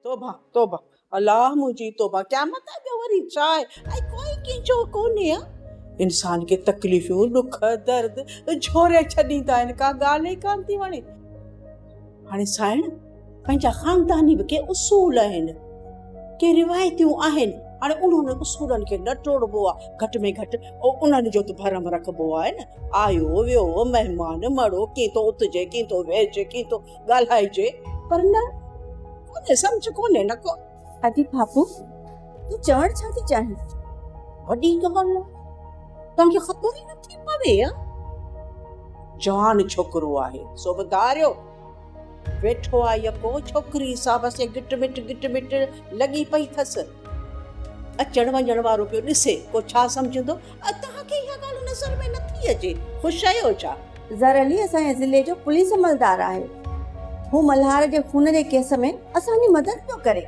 तोबा तोबा अल्लाह मुंहिंजी तोबा क़यामत आहे ॿियो वरी छा आहे ऐं कोई कंहिंजो कोन्हे इंसान खे तकलीफ़ूं ॾुख दर्द झोरे छॾींदा आहिनि का ॻाल्हि ई कान थी वणे हाणे साइण पंहिंजा ख़ानदानी बि के उसूल आहिनि के रिवायतियूं आहिनि हाणे उन्हनि उसूलनि खे न टोड़बो आहे घटि में घटि उन्हनि जो त भरम रखबो आहे न आयो वियो महिमान मड़ो कीअं थो उथिजे कीअं थो वेहिजे कीअं थो ॻाल्हाइजे पर न कोन्हे सम्झ कोन्हे न को अदी बाबू तूं चवण छा थी चाहीं वॾी ॻाल्हि आहे तव्हांखे ख़बर ई नथी पवे जवान छोकिरो आहे सो ॿुधारियो वेठो आहे यको छोकिरी हिसाब सां गिट मिट लॻी पई अथसि अचण वञण वारो पियो ॾिसे को छा सम्झंदो तव्हांखे इहा ॻाल्हि नज़र में नथी अचे ख़ुशि आहियो छा ज़र अली असांजे ज़िले जो पुलिस अमलदार आहे हू मल्हार जे खून जे केस में असांजी मदद पियो करे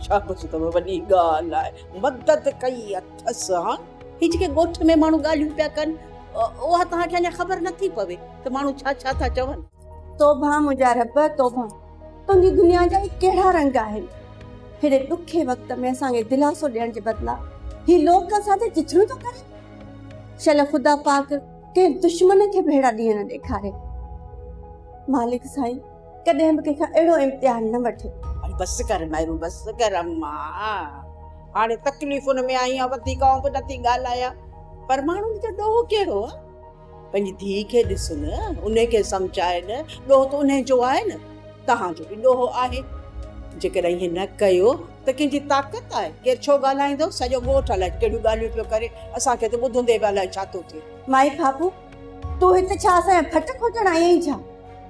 शाबाश अथव वॾी ॻाल्हि आहे मदद कई अथसि हा ही जेके ॻोठ में माण्हू ॻाल्हियूं पिया कनि उहा तव्हांखे अञा ख़बर नथी पवे त माण्हू छा छा था चवनि तोबा मुंहिंजा रब तोबा तुंहिंजी दुनिया जा कहिड़ा रंग आहिनि हेॾे ॾुखे वक़्त में असांखे दिलासो ॾियण जे बदिला ही लोक असांखे चिथड़ियूं थो करे शल ख़ुदा पाक कंहिं दुश्मन खे भेड़ा ॾींहं न ॾेखारे मालिक साईं कॾहिं बि कंहिंखां अहिड़ो इम्तिहान न वठे अरे बसि कर मायरू बसि कर अम्मा हाणे तकलीफ़ुनि में आई आहे वधीक आऊं बि नथी ॻाल्हायां पर माण्हुनि जो ॾोह कहिड़ो आहे पंहिंजी धीउ खे ॾिस न उन खे सम्झाए न ॾोह त उन जो आहे न तव्हांजो बि ॾोह आहे जेकॾहिं हीअं न कयो त कंहिंजी ताक़त आहे केरु छो ॻाल्हाईंदो सॼो ॻोठ अलाए कहिड़ियूं ॻाल्हियूं पियो करे असांखे त ॿुधंदे बि अलाए छा थो थिए माई बाबू तूं हिते छा असांजा फट खोटण आई आहीं छा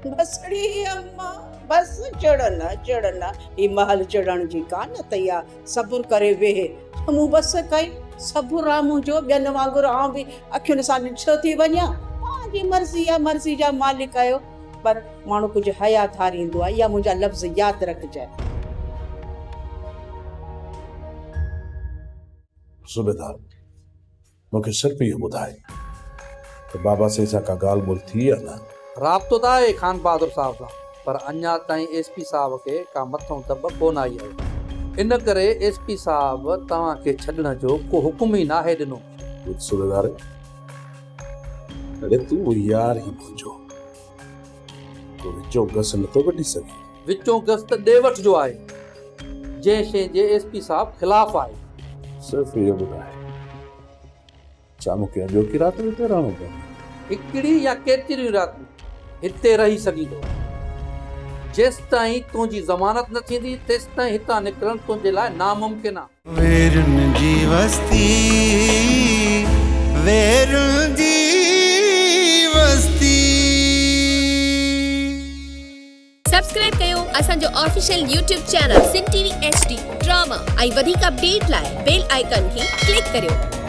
बसड़ी अम्मा बसि चिड़न ही महल चिड़ण जी कान तैया सब्र करे वेहे मूं बसि कई सब्र आहे मुंहिंजो ॿियनि वांगुरु आउं बि अखियुनि सां ॾिठो थी वञा तव्हांजी मर्ज़ी आहे मर्ज़ी जा मालिक आहियो पर माण्हू कुझु हया थारींदो आहे इहा मुंहिंजा लफ़्ज़ यादि रखजांइ सूबेदार मूंखे सिर्फ़ु इहो ॿुधाए त बाबा से सां का ॻाल्हि ॿोल थी आहे न राब्तो त आहे खान बहादुर साहब सां पर अञा ताईं एसपी साहब खे का मथों दॿ कोन आई आहे इन करे एसपी साहब तव्हांखे छॾण जो को हुकुम ई नाहे ॾिनो सूबेदार अरे तूं यार ई मुंहिंजो तो विचो गस नथो कढी सघे विचों गस त ॾे वठ जो आहे जंहिं शइ जे एसपी साहब ख़िलाफ़ आहे सिर्फ़ु इहो ॿुधाए छा मूंखे अॼो की राति हिते रहणो पवंदो हिकिड़ी या केतिरियूं रातियूं हिते रही सघींदो जेसि ताईं तुंहिंजी ज़मानत न थींदी तेसि ताईं हितां निकिरणु तुंहिंजे लाइ नामुमकिन आहे वेरुनि जी वस्ती वेरुनि जी वस्ती सब्सक्राइब कयो असांजो ऑफिशियल YouTube चैनल सिन टीवी HD ड्रामा ऐं वधीक अपडेट लाइ बेल आइकन खे क्लिक करियो